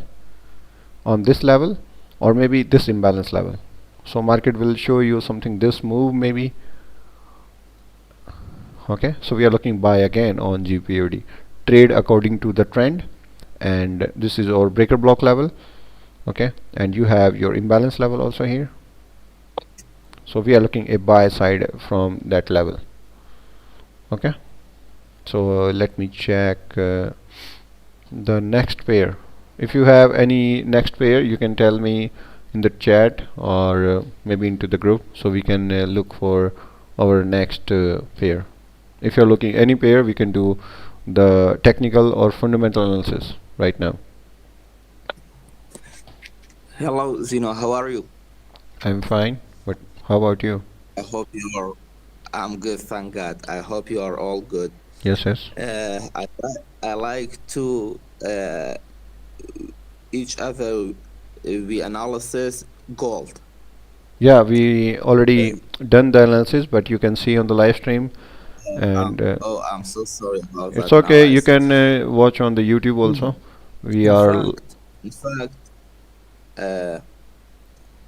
on this level or maybe this imbalance level. So market will show you something this move maybe. Okay, so we are looking buy again on GPOD, trade according to the trend, and this is our breaker block level. Okay, and you have your imbalance level also here, so we are looking a buy side from that level. Okay, so let me check the next pair. If you have any next pair, you can tell me in the chat or maybe into the group, so we can look for our next pair. If you're looking any pair, we can do the technical or fundamental analysis right now. Hello, Zeno. How are you? I'm fine, but how about you? I hope you are. I'm good, thank God. I hope you are all good. Yes, yes. I like to each other we analysis gold. Yeah, we already done the analysis, but you can see on the live stream, and I'm so sorry about it's that okay. You analysis. can watch on the YouTube also. We In are fact, in fact, uh,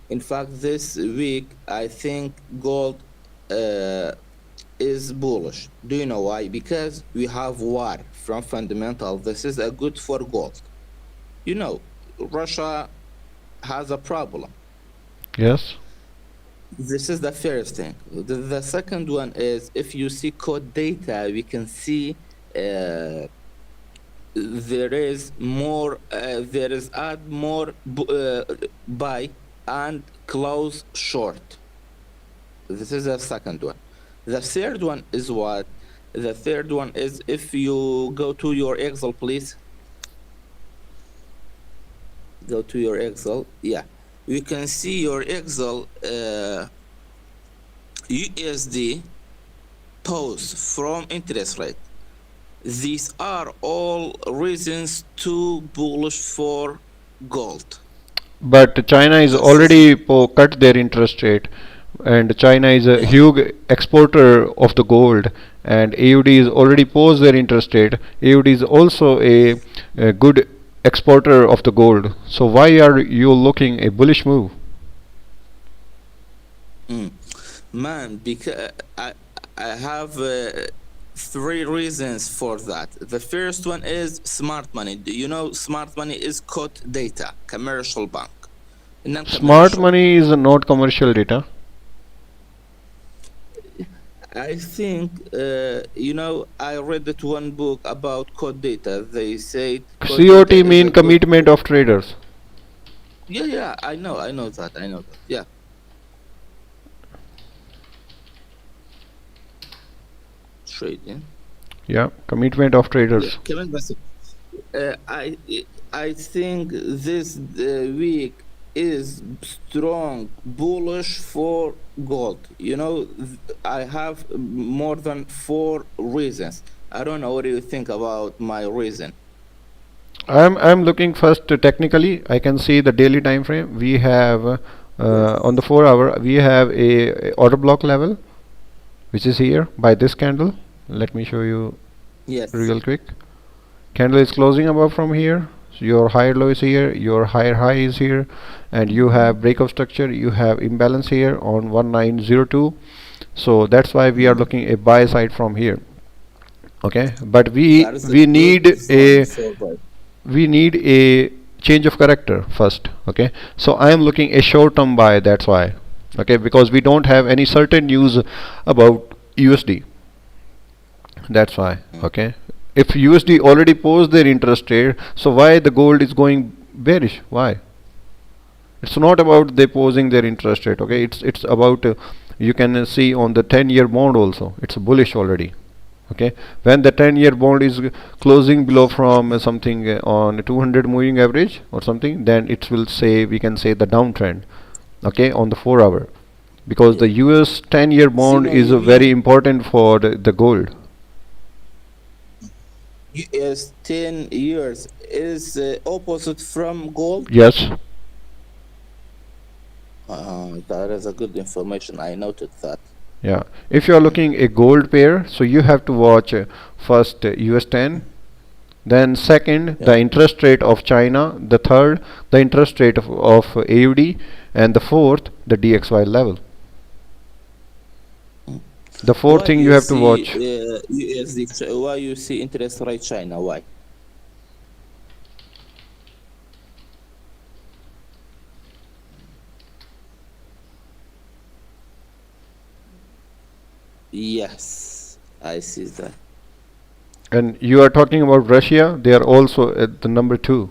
in fact, this week I think gold is bullish. Do you know why? Because we have war from fundamental. This is a good for gold. You know, Russia has a problem. yes. This is the first thing. The second one is if you see code data, we can see there is more. There is add more buy and close short. This is the second one. The third one is what? The third one is if you go to your Excel, please. Go to your Excel. Yeah, we can see your Excel USD pose from interest rate. These are all reasons to bullish for gold. But China is This is already cut their interest rate, and China is a yeah. huge exporter of the gold, and AUD is already posed their interest rate. AUD is also a good exporter of the gold. So why are you looking a bullish move? Mm. Man, because I have three reasons for that. The first one is smart money. Do you know smart money is code data, commercial bank, Smart non-commercial. money is not commercial data. I think I read that one book about code data. They said code data COT is mean a good. commitment of traders. Yeah, I know that. Yeah, trading. Yeah, commitment of Yeah, traders. Kevin Bassett. I think this week is strong bullish for gold. I have more than four reasons. I don't know what do you think about my reason. I'm looking first technically. I can see the daily time frame. We have on the 4 hour we have a order block level, which is here by this candle. Let me show you Yes. real quick. Candle is closing above from here. So your higher low is here, your higher high is here, and you have breakout structure. You have imbalance here on 1902. So that's why we are Mm. looking a buy side from here. Okay, but That is a good zone for buy. we need a change of character first. Okay, so I am looking a short term buy, that's why. Okay, because we don't have any certain news about USD, that's why. Mm. Okay, if USD already posed their interest rate, so why the gold is going bearish? Why? It's not about they posing their interest rate. Okay, it's about you can see on the 10-year bond also, it's bullish already. Okay, when the 10-year bond is closing below from something on 200 moving average or something, then it will say, we can say, the downtrend. okay, on the 4 hour, because the US 10-year bond Zeno, is you very mean important for the gold. US 10 years is opposite from gold? Yes. That is a good information. I noted that. Yeah, if you are looking a gold pair, so you have to watch first US 10, then second the Yeah. interest rate of China, the third the interest rate of AUD, and the fourth the DXY level. The fourth Why thing you you have to see watch. USD? Why you see interest rate China? Why? Yes, I see that. And you are talking about Russia, they are also at the number 2.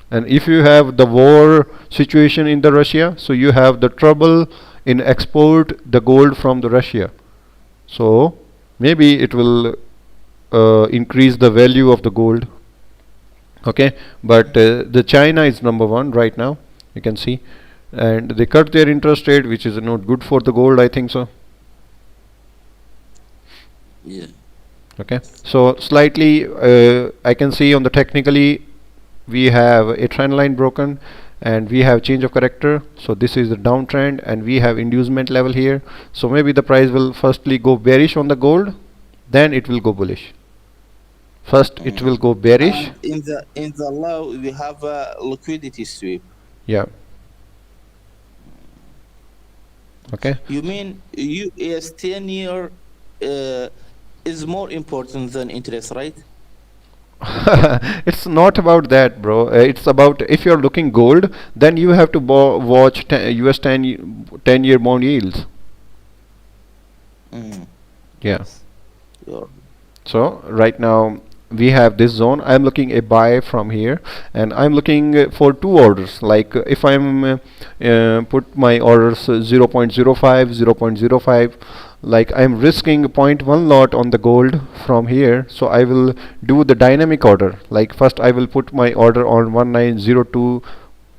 And if you have the war situation in the Russia, so you have the trouble in export the gold from the Russia. So maybe it will increase the value of the gold. Okay, but the China is number 1 right now, you can see, and they cut their interest rate, which is not good for the gold, I think so. Yeah. Okay, so slightly I can see on the technically we have a trend line broken, and we have change of character, so this is the downtrend, and we have inducement level here, so maybe the price will firstly go bearish on the gold, then it will go bullish. First it will go bearish. And in the low we have a liquidity sweep. Yeah. Okay. You mean US 10-year is more important than interest rate? It's not about that, bro. It's about if you're looking gold, then you have to watch US 10-year bond yields. Mm. Yeah. Yes. You're So right now we have this zone. I'm looking a buy from here, and I'm looking for 2 orders. Like if I'm put my orders 0.05, 0.05, like I'm risking zero point 0.1 lot on the gold from here, so I will do the dynamic order. Like first I will put my order on 1902,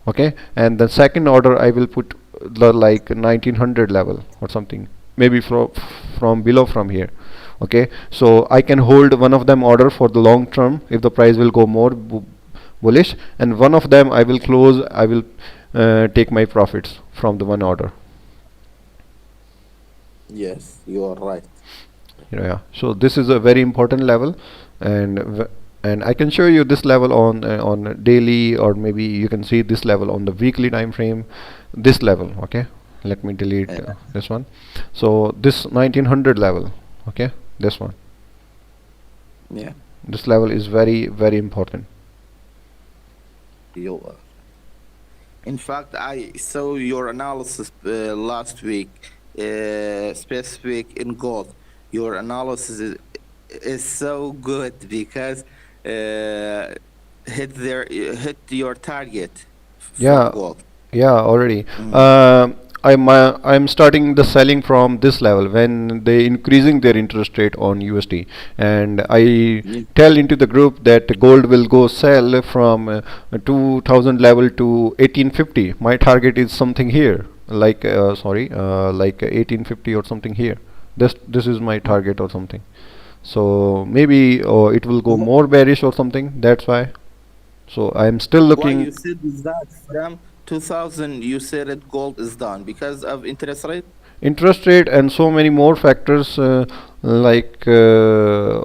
okay, and the second order I will put the like 1900 level or something, maybe from below from here. Okay, so I can hold one of them order for the long term if the price will go more bullish, and one of them I will close. I will take my profits from the one order. Yes, you are right. Yeah, so this is a very important level, and and I can show you this level on daily, or maybe you can see this level on the weekly time frame. This level, okay, let me delete Uh, this one. So this 1900 level, okay, this one, yeah, this level is very important. you are. In fact, I saw your analysis last week, specific in gold. Your analysis is so good because hit your target from Yeah, gold. yeah, already. Mm. I'm starting the selling from this level when they increasing their interest rate on USD, and I Yeah. tell into the group that gold will go sell from 2000 level to 1850. My target is something here, like sorry, like 1850 or something here. This is my target or something. So maybe it will go Wh- more bearish or something. That's why. So I'm still Why looking. you said that from 2000 you said that gold is down because of interest rate? Interest rate and so many more factors, like US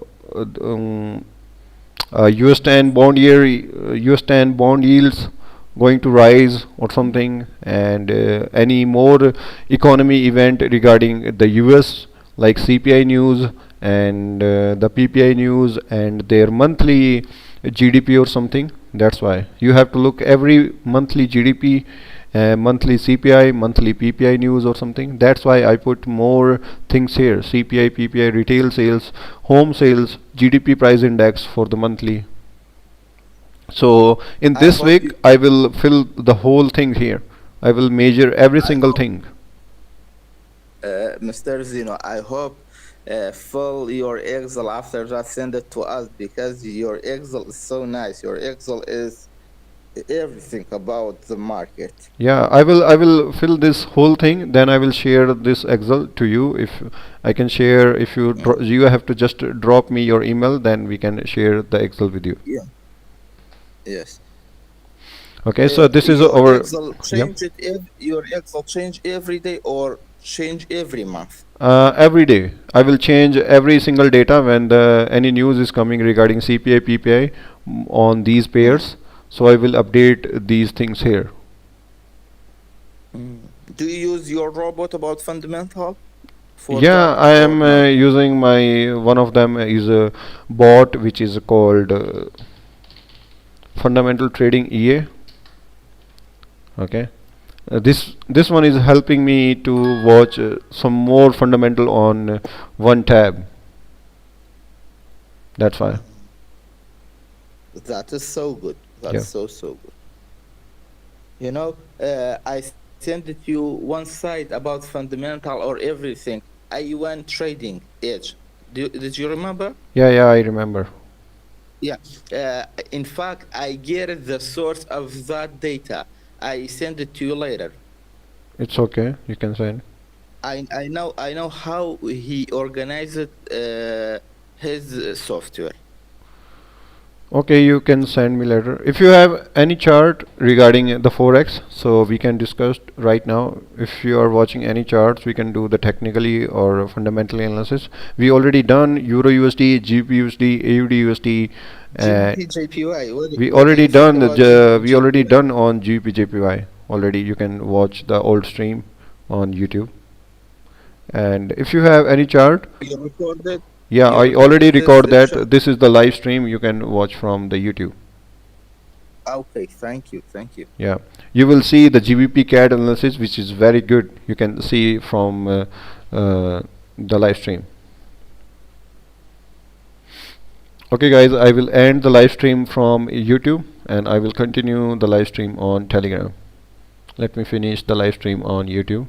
10 bond year, US 10 bond yields going to rise or something, and any more economy event regarding the US, like CPI news and the PPI news and their monthly GDP or something. That's why you have to look every monthly GDP, monthly CPI, monthly PPI news or something. That's why I put more things here: CPI, PPI, retail sales, home sales, GDP price index for the monthly. So in I this hope week you. I will fill the whole thing here. I will measure every I single hope, thing. Mr. Zeno. I hope fill your Excel after that. Send it to us because your Excel is so nice. Your Excel is everything about the market. Yeah, I will fill this whole thing. Then I will share this Excel to you. If I can share, if you you have to just drop me your email, then we can share the Excel with you. Yeah. Yes. Okay, so this is Your our, Excel yeah. change it. Your Excel change every day or change every month. Every day I will change every single data when the any news is coming regarding CPI, PPI on these Mm. pairs. So I will update these things here. Mm. Do you use your robot about fundamental for Yeah, that I or am not? using my one of them is a bot which is called Fundamental Trading EA. Okay, this one is helping me to watch some more fundamental on one tab. That's why. Mm. That is so good. Yeah. That's so good. I sent it you one site about fundamental or everything. I went trading edge. Did you remember? Yeah, yeah, I remember. Yeah. In fact, I get the source of that data. I send it to you later. It's okay. You can send. I know how he organized his software. Okay, you can send me later. If you have any chart regarding the Forex, so we can discuss right now. If you are watching any charts, we can do the technically or fundamental analysis. We already done Euro USD, GBP USD, AUD USD. Uh, GBP JPY. we What do already you think done about GBP we already JPY? done on GBP JPY already. You can watch the old stream on YouTube. And if you have any chart, You recorded. yeah, You I already recorded this record that. chart. This is the live stream you can watch from the YouTube. Okay, thank you, thank you. Yeah, you will see the GBP CAD analysis, which is very good. You can see from the live stream. Okay, guys, I will end the live stream from YouTube and I will continue the live stream on Telegram. Let me finish the live stream on YouTube.